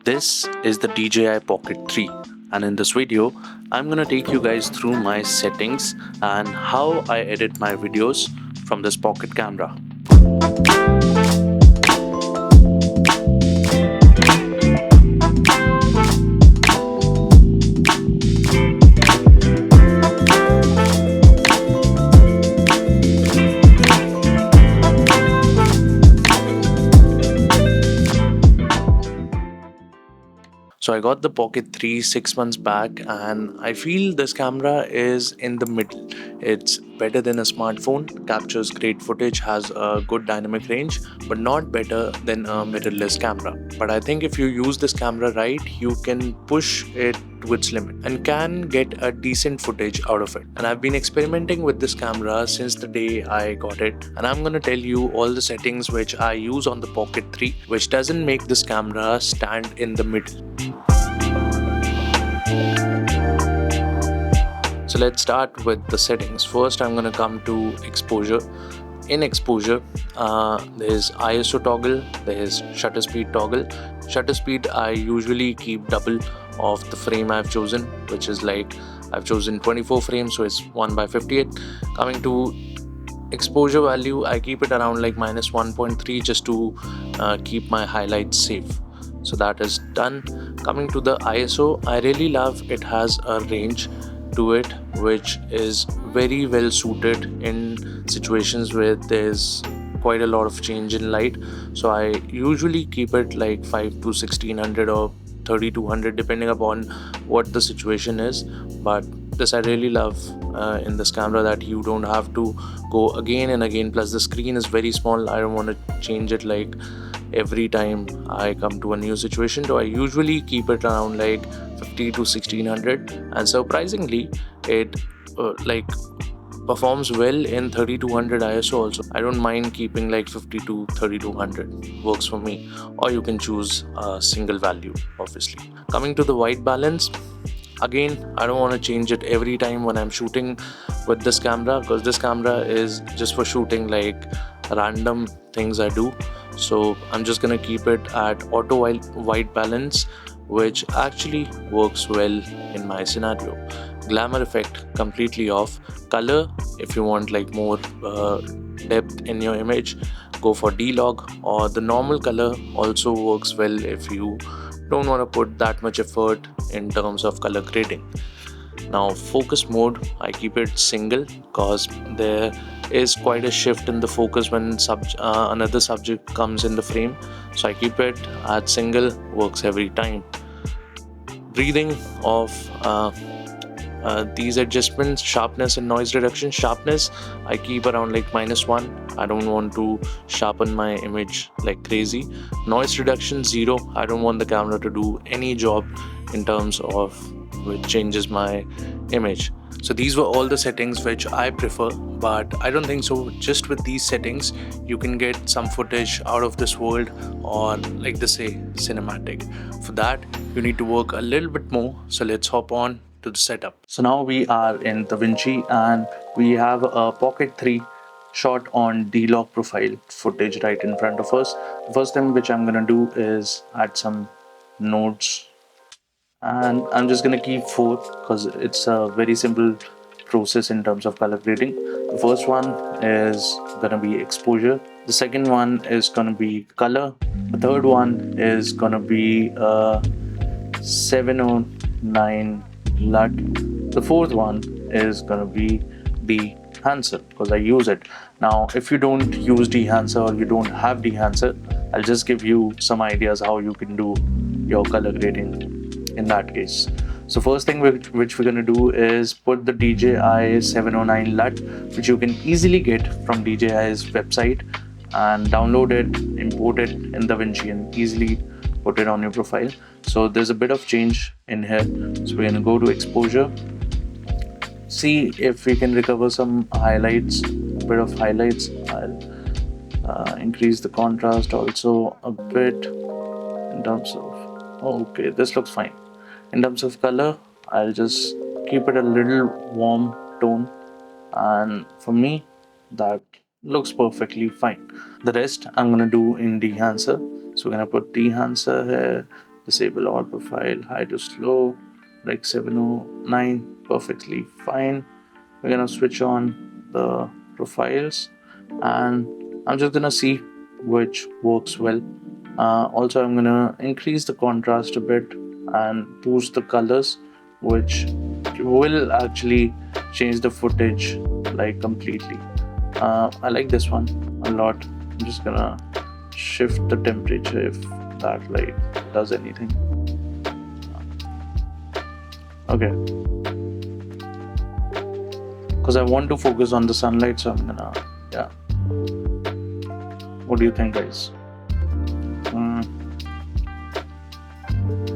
This is the DJI Pocket 3, and in this video I'm gonna take you guys through my settings and how I edit my videos from this pocket camera. So I got the Pocket 3 6 months back, and I feel this camera is in the middle. It's better than a smartphone, captures great footage, has a good dynamic range, but not better than a mirrorless camera. But I think if you use this camera right, you can push it to its limit and can get a decent footage out of it. And I've been experimenting with this camera since the day I got it, and I'm gonna tell you all the settings which I use on the Pocket 3, which doesn't make this camera stand in the middle. So let's start with the settings. First, I'm going to come to exposure. In exposure, there's ISO toggle, there's shutter speed toggle. Shutter speed, I usually keep double of the frame I've chosen, which is like I've chosen 24 frames, so it's 1/58. Coming to exposure value, I keep it around like -1.3 just to keep my highlights safe. So that is done. Coming to the ISO, I really love it has a range to it which is very well suited in situations where there's quite a lot of change in light. So I usually keep it like 5 to 1600 or 3200 depending upon what the situation is. But this I really love in this camera, that you don't have to go again and again, plus the screen is very small. I don't want to change it like every time I come to a new situation, so I usually keep it around like 50 to 1600, and surprisingly it like performs well in 3200 ISO also. I don't mind keeping like 50 to 3200, works for me, or you can choose a single value obviously. Coming to the white balance, again I don't want to change it every time when I'm shooting with this camera, because this camera is just for shooting like random things I do. So I'm just gonna keep it at auto white balance, which actually works well in my scenario. Glamour effect completely off. Color, if you want like more depth in your image, go for D-Log, or the normal color also works well if you don't want to put that much effort in terms of color grading. Now focus mode, I keep it single because there is quite a shift in the focus when another subject comes in the frame. So I keep it at single, works every time. Breathing of these adjustments, sharpness and noise reduction. Sharpness I keep around like -1. I don't want to sharpen my image like crazy. Noise reduction 0. I don't want the camera to do any job in terms of which changes my image. So these were all the settings which I prefer, but I don't think so just with these settings you can get some footage out of this world, or like they say, cinematic. For that you need to work a little bit more. So let's hop on to the setup. So now we are in DaVinci and we have a Pocket 3 shot on D-Log profile footage right in front of us. The first thing which I'm gonna do is add some nodes, and I'm just gonna keep 4 because it's a very simple process in terms of color grading. The first one is gonna be exposure, the second one is gonna be color, the third one is gonna be 709 LUT, the fourth one is gonna be de-hancer because I use it. Now if you don't use de-hancer or you don't have de-hancer, I'll just give you some ideas how you can do your color grading in that case. So first thing which we're going to do is put the DJI 709 LUT, which you can easily get from DJI's website, and download it, import it in DaVinci and easily put it on your profile. So there's a bit of change in here. So we're going to go to exposure, see if we can recover some highlights, a bit of highlights. I'll increase the contrast also a bit in terms of, okay, this looks fine. In terms of color, I'll just keep it a little warm tone, and for me that looks perfectly fine. The rest I'm gonna do in de-hancer. So we're gonna put de-hancer here, disable all profile, high to slow, Rec 709, perfectly fine. We're gonna switch on the profiles and I'm just gonna see which works well. Also, I'm gonna increase the contrast a bit and boost the colors, which will actually change the footage like completely. I like this one a lot. I'm just gonna shift the temperature if that like does anything. Okay, because I want to focus on the sunlight, so I'm gonna, yeah. What do you think, guys?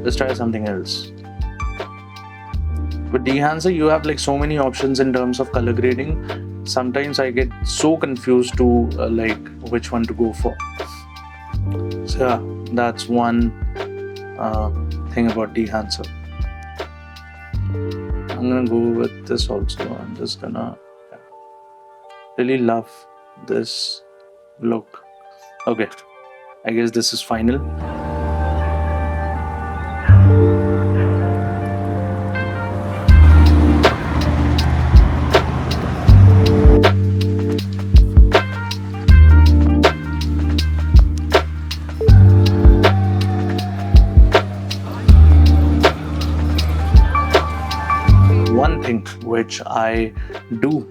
Let's try something else. With Dehancer, you have like so many options in terms of color grading. Sometimes I get so confused to like which one to go for. So yeah, that's one thing about Dehancer. I'm gonna go with this also. I'm just gonna really love this look. Okay, I guess this is final. One thing which I do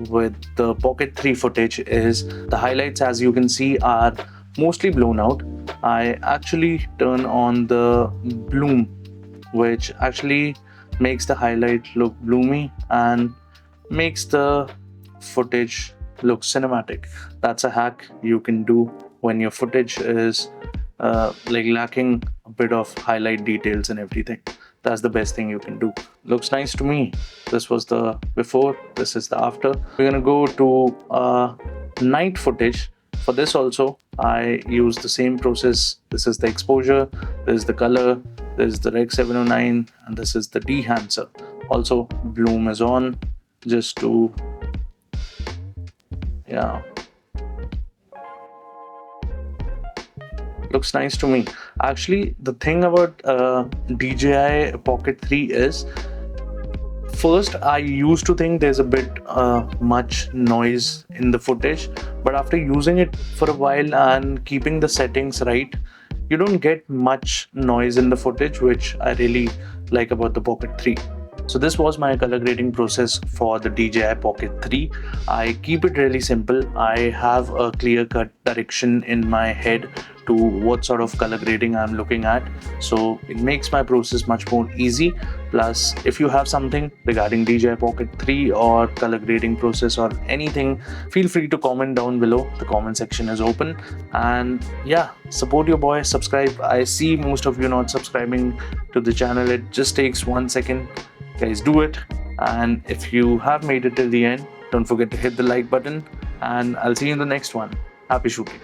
with the Pocket 3 footage is the highlights, as you can see, are mostly blown out. I actually turn on the bloom, which actually makes the highlight look bloomy and makes the footage look cinematic. That's a hack you can do when your footage is like lacking a bit of highlight details and everything. That's the best thing you can do. Looks nice to me. This was the before, this is the after. We're gonna go to night footage. For this also, I use the same process. This is the exposure, this is the color, this is the Rec 709, and this is the Dehancer. Also, bloom is on, just to, yeah. Looks nice to me. Actually, the thing about DJI Pocket 3 is, first I used to think there's a bit much noise in the footage, but after using it for a while and keeping the settings right, you don't get much noise in the footage, which I really like about the Pocket 3. So this was my color grading process for the DJI Pocket 3. I keep it really simple. I have a clear-cut direction in my head to what sort of color grading I'm looking at. So it makes my process much more easy. Plus, if you have something regarding DJI Pocket 3 or color grading process or anything, feel free to comment down below. The comment section is open. And yeah, support your boy, subscribe. I see most of you not subscribing to the channel. It just takes 1 second. Guys, do it. And if you have made it till the end, don't forget to hit the like button, and I'll see you in the next one. Happy shooting.